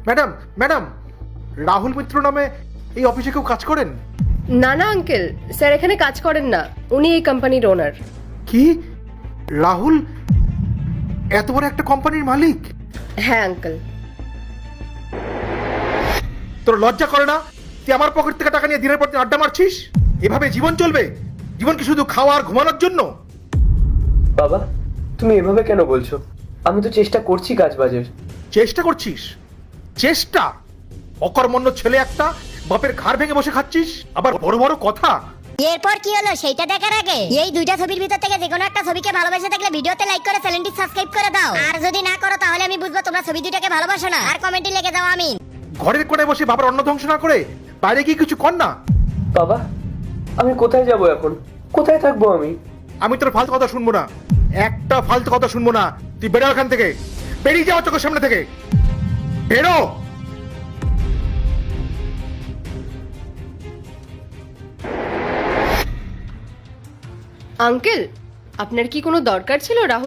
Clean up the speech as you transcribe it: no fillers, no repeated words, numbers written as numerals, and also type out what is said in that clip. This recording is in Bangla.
ম্যাডাম ম্যাডাম, রাহুল মিত্র নামে এই অফিসে কেউ কাজ করেন? না না আঙ্কেল, স্যার এখানে কাজ করেন না, উনি এই কোম্পানির ওনার। কি, রাহুল এত বড় একটা কোম্পানির মালিক? হ্যাঁ আঙ্কেল। তোর লজ্জা করে না? তুই আমার পকেট থেকে টাকা নিয়ে দিনের পর দিন আড্ডা মারছিস? এভাবে জীবন চলবে? জীবন কি শুধু খাওয়া আর ঘুমানোর জন্য? বাবা, তুমি এভাবে কেন বলছো? আমি তো চেষ্টা করছি কাজ বাজের। চেষ্টা করছিস? চেষ্টা? অকর্মণ্য ছেলে একটা, বাপের ঘাড় ভেঙে বসে খাচ্ছিস, আবার বড় বড় কথা। এরপর কি হলো সেইটা দেখার আগে এই দুইটা ছবির ভিতর থেকে যে কোনো একটা ছবিকে ভালোবেসে থাকলে ভিডিওতে লাইক করে চ্যানেলটি সাবস্ক্রাইব করে দাও। আর যদি না করো তাহলে আমি বুঝবো তোমরা ছবি দুইটাকে ভালোবাসো না। আর কমেন্টে লিখে দাও আমি। ঘরের কোণে বসে বাবার অন্ন ধ্বংস না করে বাইরে গিয়ে কিছু কর না। বাবা, আমি কোথায় যাব এখন? কোথায় থাকবো আমি? আমি তোর ফালতু কথা শুনবো না, একটা ফালতু কথা শুনবো না। তুই বেরো এখান থেকে, বেরিয়ে যাও চোখের সামনে থেকে, বেরো। আঙ্কেল, আপনার কি কোনো দরকার ছিল রাহুল?